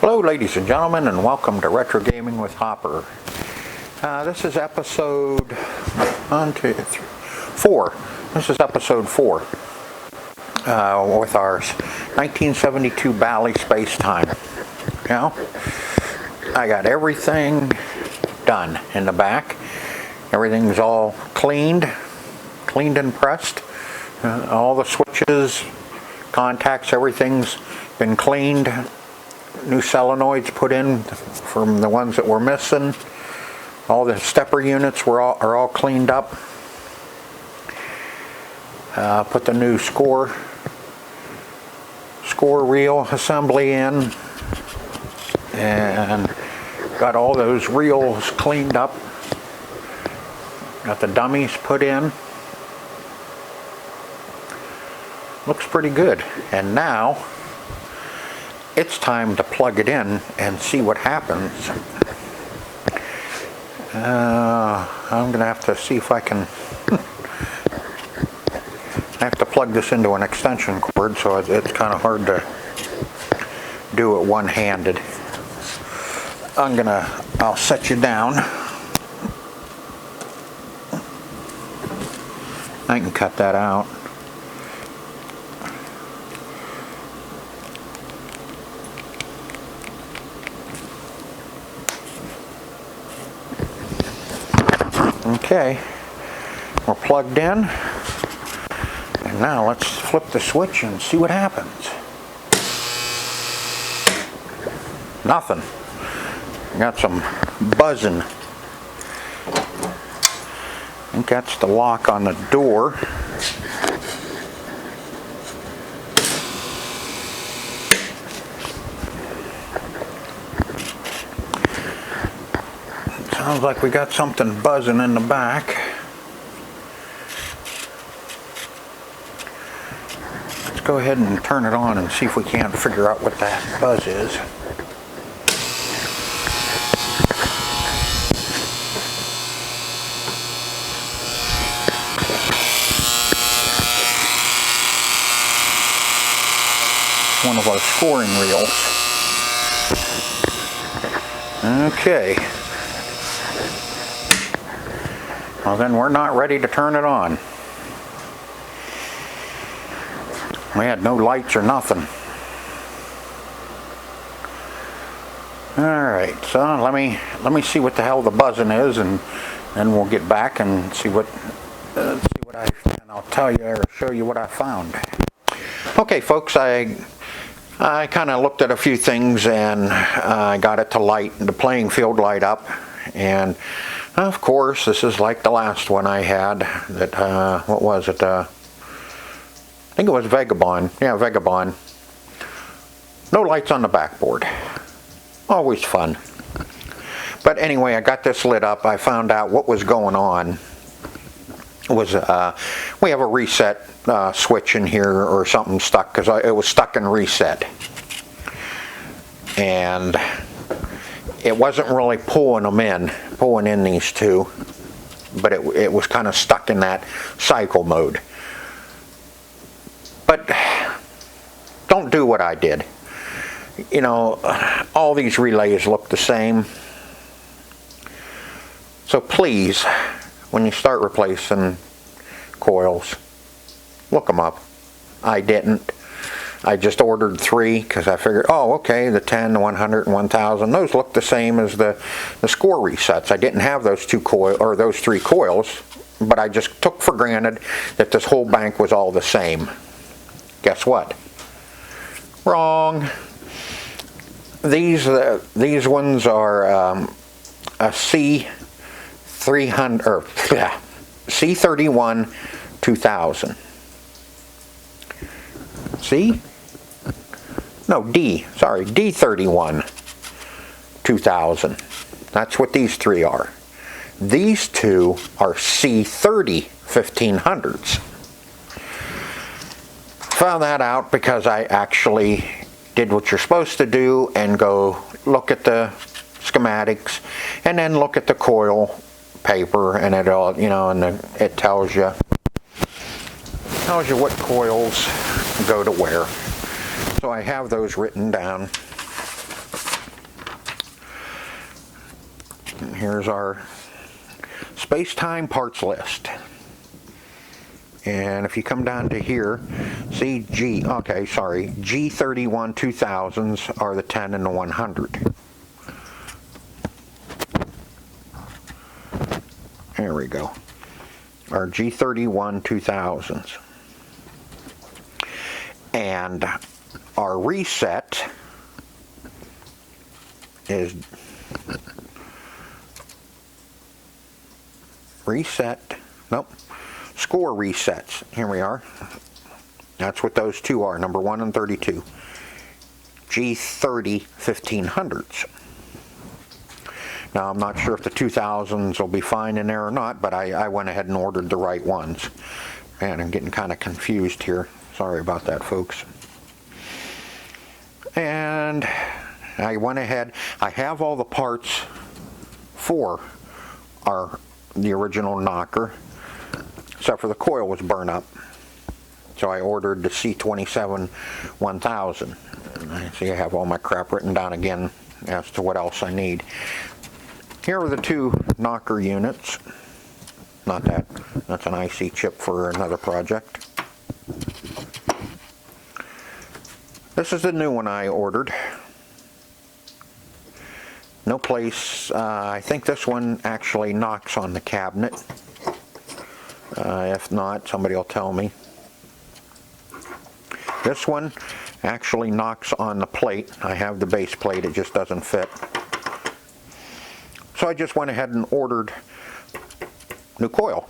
Hello ladies and gentlemen, and welcome to Retro Gaming with Hopper. This is episode 4. This is episode 4 with our 1972 Bally Space Time. Now, I got everything done in the back. Everything's all cleaned and pressed. All the switches, contacts, everything's been cleaned. New solenoids put in from the ones that were missing. All the stepper units are all cleaned up. Put the new score reel assembly in, and got all those reels cleaned up. Got the dummies put in. Looks pretty good. And now it's time to plug it in and see what happens. I'm gonna have to see if I can. I have to plug this into an extension cord, so it's kind of hard to do it one-handed. I'll set you down. I can cut that out. Okay, we're plugged in, and now let's flip the switch and see what happens. Nothing. Got some buzzing. I think that's the lock on the door. Sounds like we got something buzzing in the back. Let's go ahead and turn it on and see if we can't figure out what that buzz is. One of our scoring reels. Okay. Well, then we're not ready to turn it on. We had no lights or nothing. Alright, so let me see what the hell the buzzing is, and then we'll get back and see what I'll tell you or show you what I found. Okay folks, I kind of looked at a few things, and I got it to light, the playing field light up, and of course, this is like the last one I had. That what was it? I think it was Vagabond. Yeah, Vagabond. No lights on the backboard. Always fun. But anyway, I got this lit up. I found out what was going on. Was we have a reset switch in here or something stuck, because it was stuck in reset, and it wasn't really pulling in these two, but it was kind of stuck in that cycle mode. But don't do what I did. You know, all these relays look the same. So please, when you start replacing coils, look them up. I didn't. I just ordered 3 because I figured, oh, okay, the 10, the 100, and 1000, those look the same as the score resets. I didn't have those 3 coils, but I just took for granted that this whole bank was all the same. Guess what? Wrong. These ones are a C300 or C31 2000. See? No, D31 2000. That's what these 3 are. These 2 are C30 1500s. Found that out because I actually did what you're supposed to do and go look at the schematics and then look at the coil paper, and it all, you know, and it tells you what coils go to where. So I have those written down. here's our space-time parts list. And if you come down to here, see G31 2000s are the 10 and the 100. There we go. Our G31 2000s. And our reset is score resets. Here we are. That's what those two are, number 1 and 32. G30 1500s. Now I'm not sure if the 2000s will be fine in there or not, but I went ahead and ordered the right ones. Man, I'm getting kind of confused here. Sorry about that, folks. And I went ahead, I have all the parts for the original knocker, except for the coil was burnt up. So I ordered the C27 1000. And I see I have all my crap written down again as to what else I need. Here are the two knocker units. Not that, that's an IC chip for another project. This is the new one I ordered. No place, I think this one actually knocks on the cabinet. If not, somebody will tell me. This one actually knocks on the plate. I have the base plate, it just doesn't fit. So I just went ahead and ordered new coil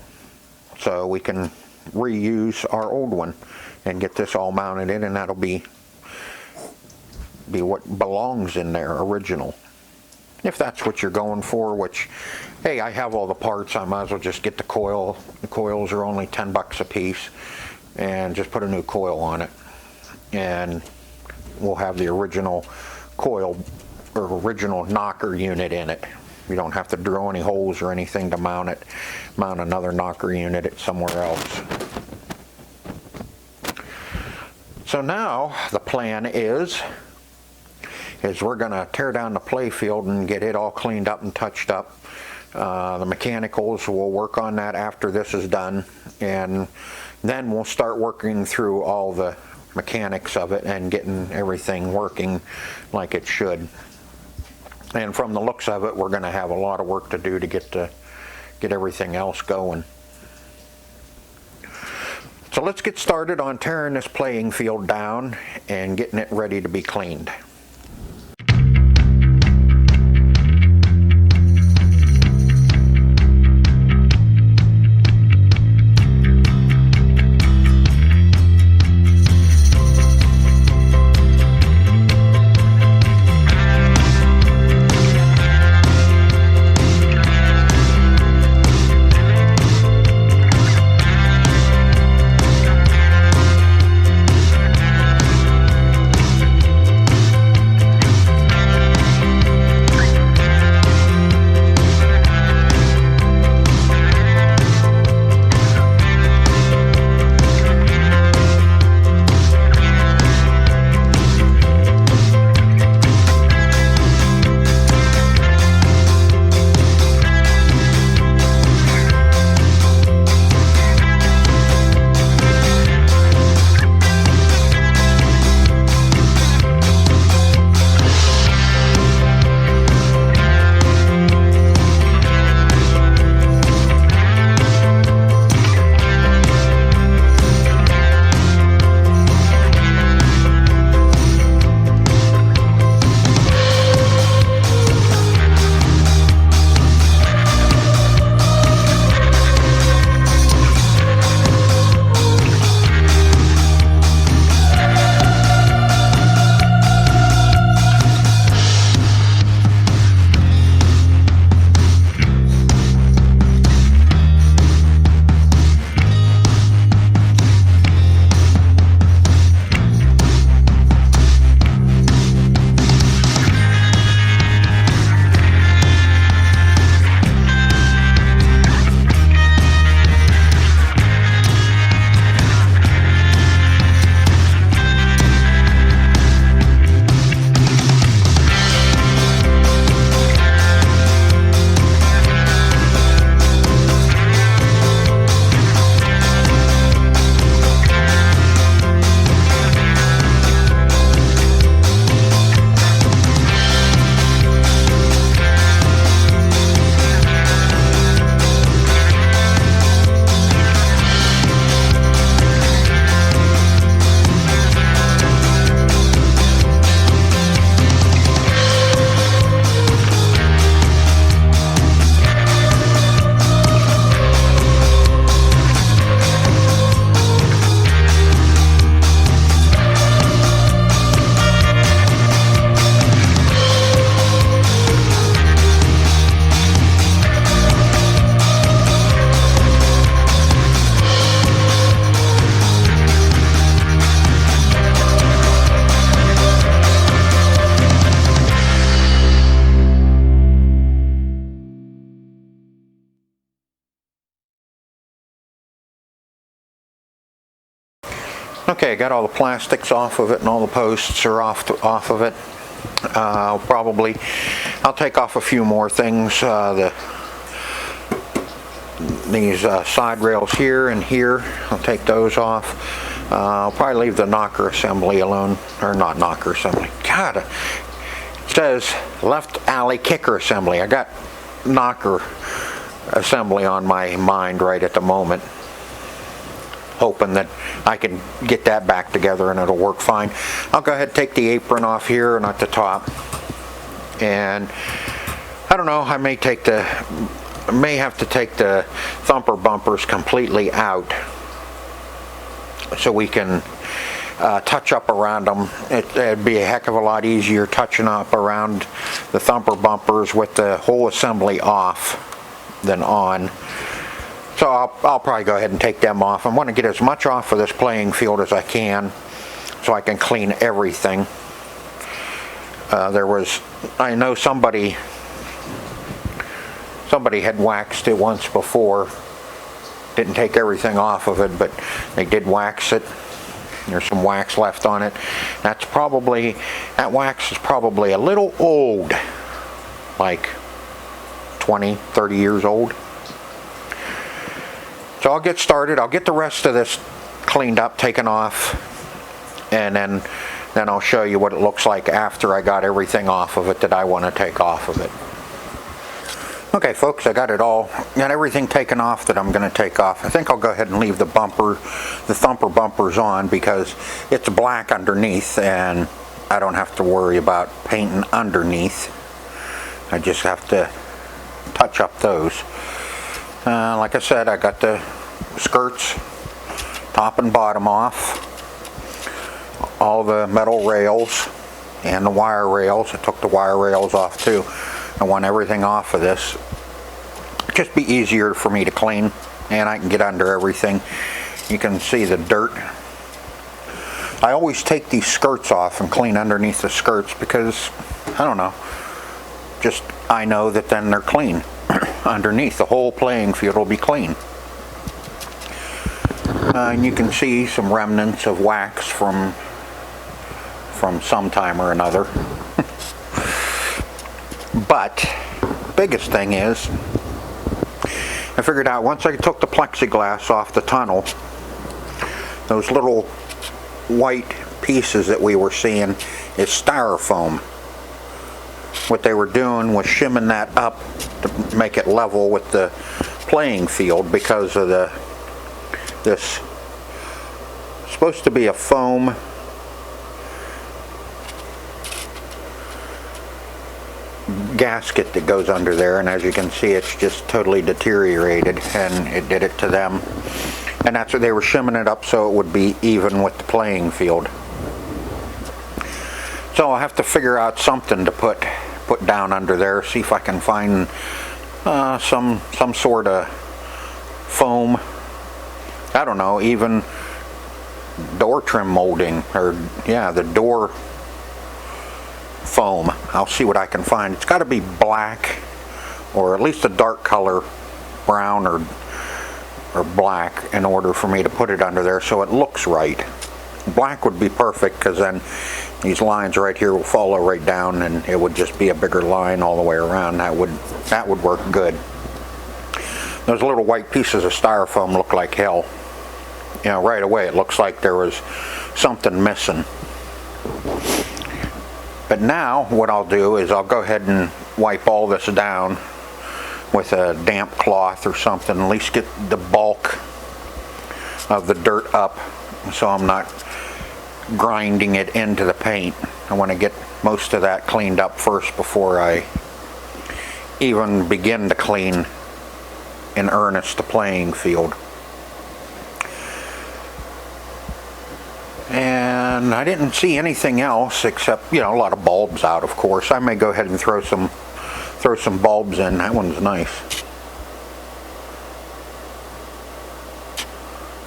so we can reuse our old one and get this all mounted in, and that'll be what belongs in there, original. If that's what you're going for, which, hey, I have all the parts, I might as well just get the coil. The coils are only 10 bucks a piece, and just put a new coil on it. And we'll have the original coil, or original knocker unit in it. You don't have to drill any holes or anything to mount it. Mount another knocker unit at somewhere else. So now the plan is we're going to tear down the playfield and get it all cleaned up and touched up. The mechanicals will work on that after this is done, and then we'll start working through all the mechanics of it and getting everything working like it should. And from the looks of it, we're going to have a lot of work to do to get everything else going. So let's get started on tearing this playing field down and getting it ready to be cleaned. Okay, I got all the plastics off of it and all the posts are off of it. I'll take off a few more things. These side rails here and here, I'll take those off. I'll probably leave the knocker assembly alone, or not knocker assembly. God, it says left alley kicker assembly. I got knocker assembly on my mind right at the moment, hoping that I can get that back together and it'll work fine. I'll go ahead and take the apron off here and at the top, and I don't know, I may have to take the thumper bumpers completely out so we can touch up around them. It'd be a heck of a lot easier touching up around the thumper bumpers with the whole assembly off than on. So I'll probably go ahead and take them off. I want to get as much off of this playing field as I can so I can clean everything. I know somebody had waxed it once before. Didn't take everything off of it, but they did wax it. There's some wax left on it. That wax is probably a little old, like 20, 30 years old. So I'll get started. I'll get the rest of this cleaned up, taken off, and then I'll show you what it looks like after I got everything off of it that I want to take off of it. Okay, folks, I got everything taken off that I'm going to take off. I think I'll go ahead and leave the thumper bumpers on because it's black underneath and I don't have to worry about painting underneath. I just have to touch up those. Like I said, I got the skirts, top and bottom off, all the metal rails and the wire rails. I took the wire rails off too. I want everything off of this. Just be easier for me to clean, and I can get under everything. You can see the dirt. I always take these skirts off and clean underneath the skirts because, I don't know, just I know that then they're clean. Underneath, the whole playing field will be clean. And you can see some remnants of wax from some time or another. But biggest thing is, I figured out once I took the plexiglass off the tunnel, those little white pieces that we were seeing is styrofoam. What they were doing was shimming that up to make it level with the playing field because of this supposed to be a foam gasket that goes under there, and as you can see it's just totally deteriorated, and it did it to them, and that's what they were shimming it up so it would be even with the playing field. So I'll have to figure out something to put down under there, see if I can find some sort of foam, I don't know, even door trim molding, or yeah, the door foam. I'll see what I can find. It's got to be black, or at least a dark color, brown or black, in order for me to put it under there so it looks right. Black would be perfect because then these lines right here will follow right down and it would just be a bigger line all the way around. That would work good. Those little white pieces of styrofoam look like hell. You know, right away it looks like there was something missing. But now what I'll do is I'll go ahead and wipe all this down with a damp cloth or something, at least get the bulk of the dirt up so I'm not grinding it into the paint. I want to get most of that cleaned up first before I even begin to clean in earnest the playing field. And I didn't see anything else except, you know, a lot of bulbs out, of course. I may go ahead and throw some bulbs in. That one's nice.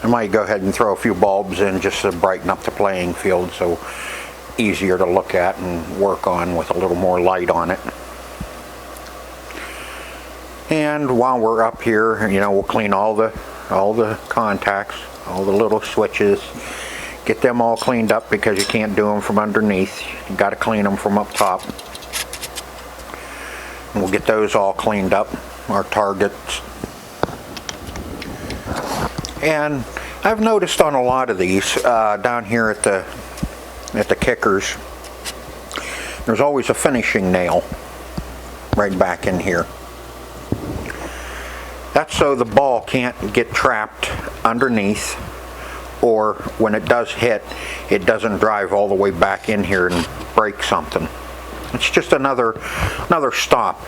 I might go ahead and throw a few bulbs in just to brighten up the playing field, so easier to look at and work on with a little more light on it. And while we're up here, you know, we'll clean all the contacts, all the little switches, Get them all cleaned up because you can't do them from underneath. You got to clean them from up top. And we'll get those all cleaned up, our targets. And I've noticed on a lot of these down here at the kickers, there's always a finishing nail right back in here. That's so the ball can't get trapped underneath, or when it does hit, it doesn't drive all the way back in here and break something. It's just another stop.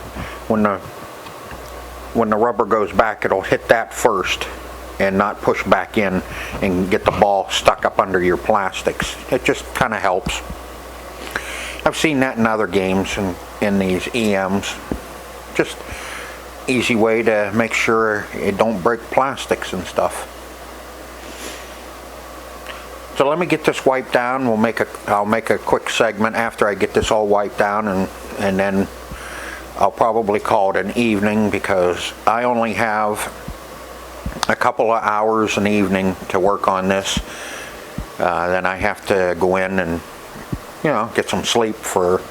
When the rubber goes back, it'll hit that first and not push back in and get the ball stuck up under your plastics. It just kind of helps. I've seen that in other games and in these EMs. Just easy way to make sure it don't break plastics and stuff. So let me get this wiped down. I'll make a quick segment after I get this all wiped down, and then I'll probably call it an evening because I only have a couple of hours an evening to work on this. Then I have to go in and get some sleep for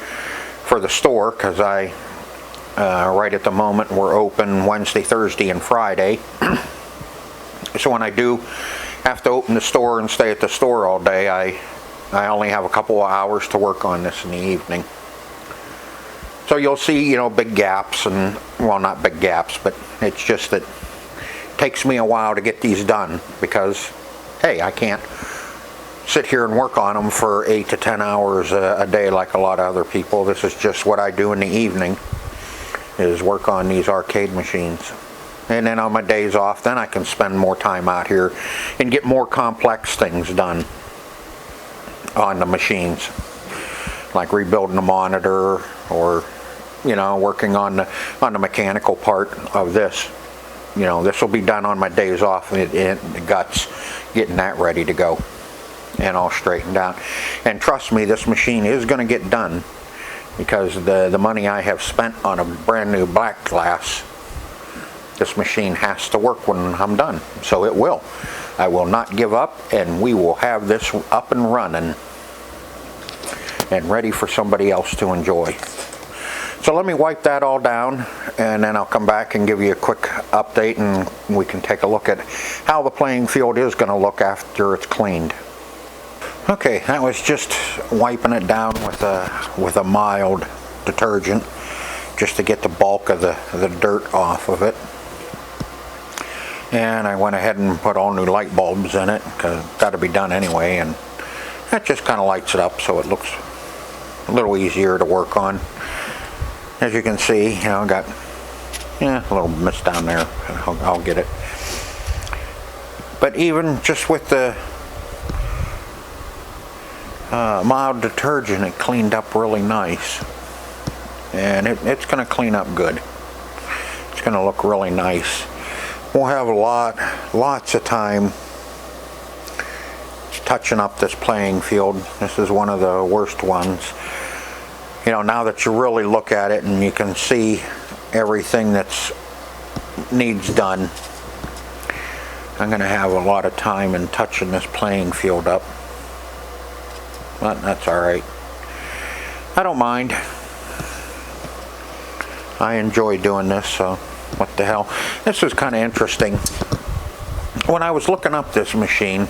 the store, because right at the moment we're open Wednesday, Thursday, and Friday. So when I do have to open the store and stay at the store all day, I only have a couple of hours to work on this in the evening. So you'll see, big gaps, and well, not big gaps, but it's just that it takes me a while to get these done because, hey, I can't sit here and work on them for 8 to 10 hours a day like a lot of other people. This is just what I do in the evening, is work on these arcade machines. And then on my days off, then I can spend more time out here and get more complex things done on the machines, like rebuilding the monitor, or working on the mechanical part of this. This will be done on my days off, and the guts, getting that ready to go and all straightened out. And trust me, this machine is going to get done, because the money I have spent on a brand new black glass, this machine has to work when I'm done. So it will. I will not give up, and we will have this up and running and ready for somebody else to enjoy. So let me wipe that all down, and then I'll come back and give you a quick update, and we can take a look at how the playing field is going to look after it's cleaned. Okay, that was just wiping it down with a mild detergent, just to get the bulk of the dirt off of it. And I went ahead and put all new light bulbs in it, because it's got to be done anyway, and that just kind of lights it up so it looks a little easier to work on. As you can see, I got a little mist down there. I'll get it. But even just with the mild detergent, it cleaned up really nice, and it's going to clean up good. It's going to look really nice. We'll have lots of time touching up this playing field. This is one of the worst ones. Now that you really look at it and you can see everything that's needs done, I'm going to have a lot of time in touching this playing field up. But that's alright. I don't mind. I enjoy doing this, so what the hell. This is kind of interesting. When I was looking up this machine,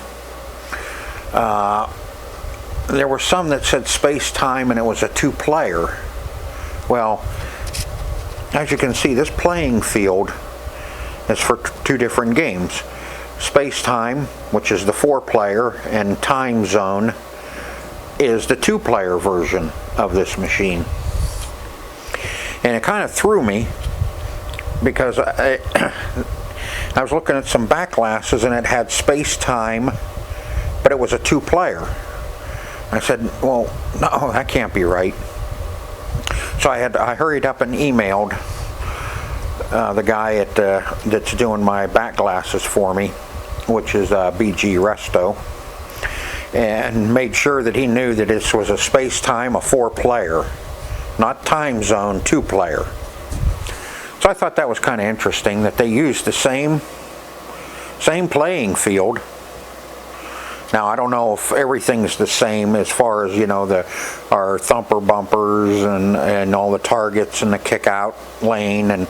there were some that said Space Time, and it was a 2-player. Well, as you can see, this playing field is for 2 different games. Space Time, which is the 4-player, and Time Zone is the 2-player version of this machine. And it kind of threw me, because I was looking at some back glasses and it had Space Time, but it was a 2-player. I said, well, no, that can't be right. So I hurried up and emailed the guy that's doing my back glasses for me, which is BG Resto, and made sure that he knew that this was a Space Time, a 4-player, not Time Zone, 2-player. So I thought that was kind of interesting that they used the same playing field, Now I don't know if everything's the same as far as, you know, our thumper bumpers and all the targets and the kick out lane and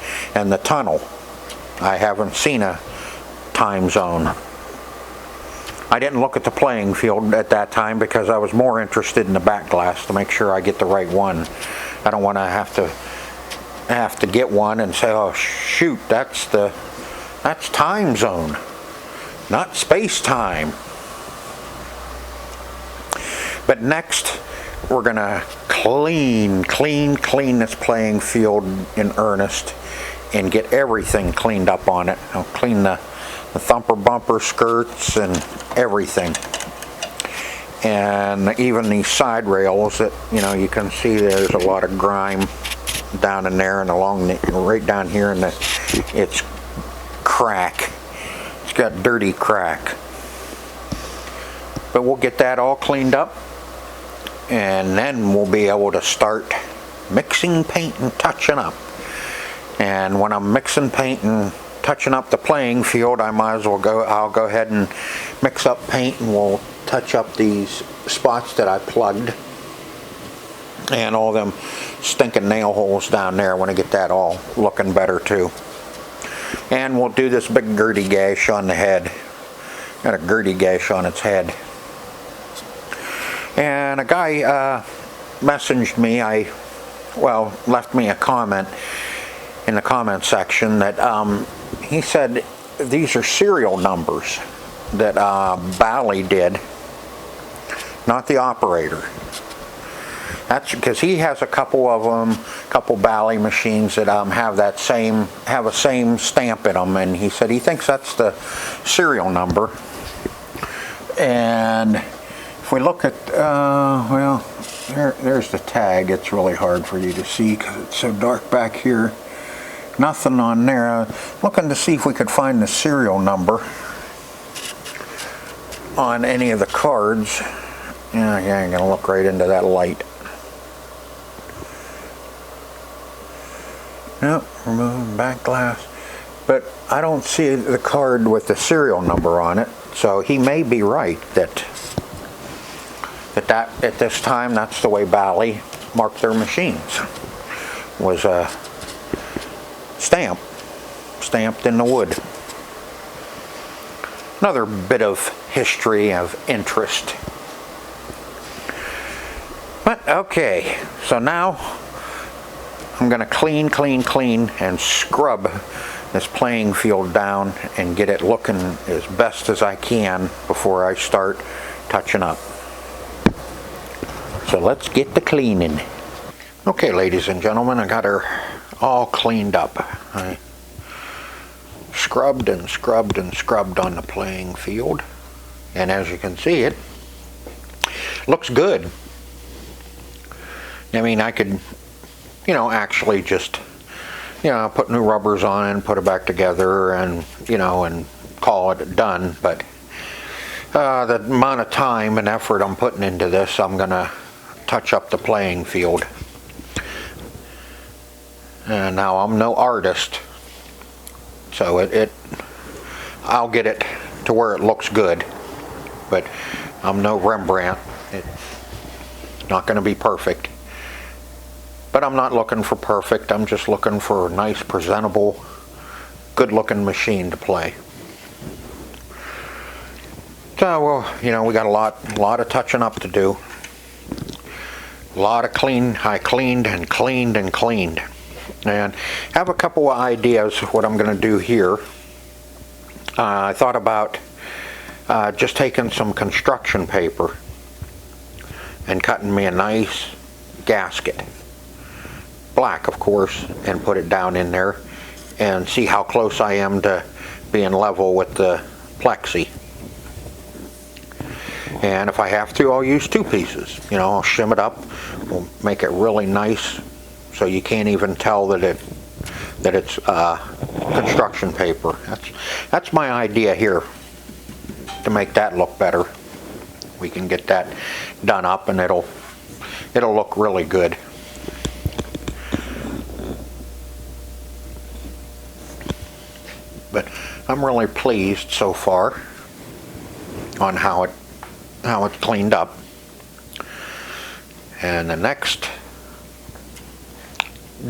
the tunnel. I haven't seen a time zone. I didn't look at the playing field at that time because I was more interested in the back glass to make sure I get the right one. I don't want to have to get one and say, oh shoot, that's time zone, not space time. But next, we're gonna clean this playing field in earnest and get everything cleaned up on it. I'll clean the thumper bumper skirts and everything. And even these side rails that, you know, you can see there's a lot of grime down in there and right down here, and it's crack. It's got dirty crack. But we'll get that all cleaned up, and then we'll be able to start mixing paint and touching up. And when I'm mixing paint and touching up the playing field, I might as well I'll go ahead and mix up paint, and we'll touch up these spots that I plugged and all them stinking nail holes down there. I want to get that all looking better too. And we'll do this big girty gash on the head. Got a girty gash on its head. And a guy messaged me, left me a comment in the comment section that he said these are serial numbers that Bally did, not the operator. That's because he has a couple of them, couple Bally machines that have a same stamp in them, and he said he thinks that's the serial number. And if we look at, there's the tag. It's really hard for you to see because it's so dark back here. Nothing on there. Looking to see if we could find the serial number on any of the cards. Yeah, I'm gonna look right into that light. Nope, remove back glass. But I don't see the card with the serial number on it, so he may be right that at this time that's the way Bally marked their machines. Was a stamped in the wood. Another bit of history of interest. But okay, so now I'm going to clean and scrub this playing field down and get it looking as best as I can before I start touching up. So let's get the cleaning. Okay, ladies and gentlemen, I got her all cleaned up. I scrubbed and scrubbed and scrubbed on the playing field, and as you can see, it looks good. I mean, I could, actually just, put new rubbers on and put it back together and, and call it done. But the amount of time and effort I'm putting into this, I'm going to touch up the playing field. And now I'm no artist, so I'll get it to where it looks good. But I'm no Rembrandt. It's not going to be perfect. But I'm not looking for perfect. I'm just looking for a nice, presentable, good-looking machine to play. So, well, we got a lot of touching up to do. A lot of clean. I cleaned and cleaned and cleaned. And have a couple of ideas of what I'm going to do here. I thought about just taking some construction paper and cutting me a nice gasket. Black, of course, and put it down in there and see how close I am to being level with the plexi. And if I have to, I'll use two pieces. I'll shim it up. We'll make it really nice so you can't even tell that it's construction paper. That's my idea here, to make that look better. We can get that done up and it'll look really good. But I'm really pleased so far on how it how it's cleaned up. And the next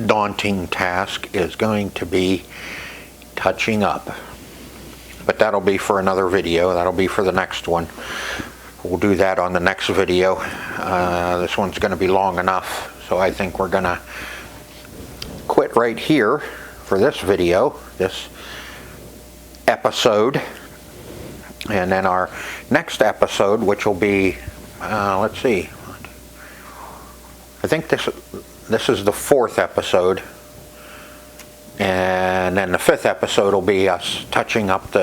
daunting task is going to be touching up. But that'll be for another video. That'll be for the next one. We'll do that on the next video. This one's going to be long enough, so I think we're going to quit right here for this video, this episode. And then our next episode, which will be, let's see, I think this is the 4th episode. And then the 5th episode will be us touching up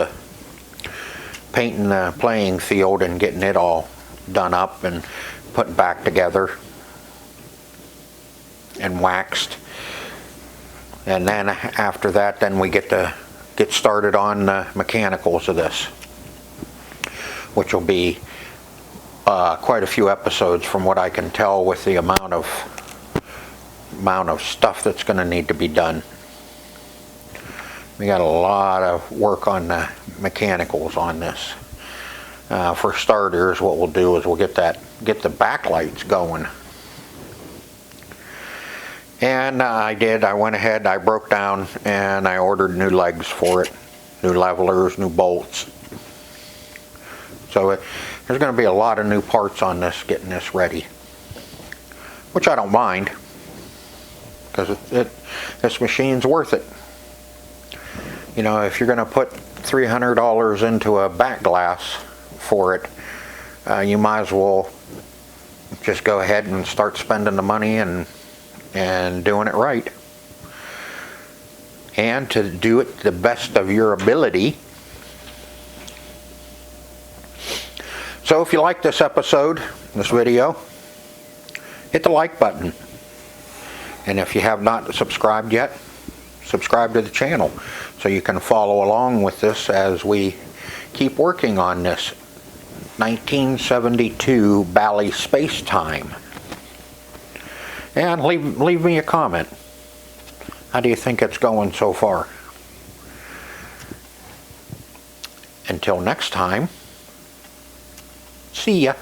painting the playing field and getting it all done up and put back together and waxed. And then after that, then we get started on the mechanicals of this, which will be quite a few episodes from what I can tell with the amount of stuff that's going to need to be done. We got a lot of work on the mechanicals on this. For starters, what we'll do is we'll get the backlights going. And I went ahead, I broke down and I ordered new legs for it, new levelers, new bolts. So there's going to be a lot of new parts on this, getting this ready, which I don't mind, because this machine's worth it. You know, if you're going to put $300 into a back glass for it, you might as well just go ahead and start spending the money and doing it right. And to do it the best of your ability. So if you like this episode, this video, hit the like button. And if you have not subscribed yet, subscribe to the channel so you can follow along with this as we keep working on this 1972 Bally Space Time. And leave me a comment. How do you think it's going so far? Until next time, see ya.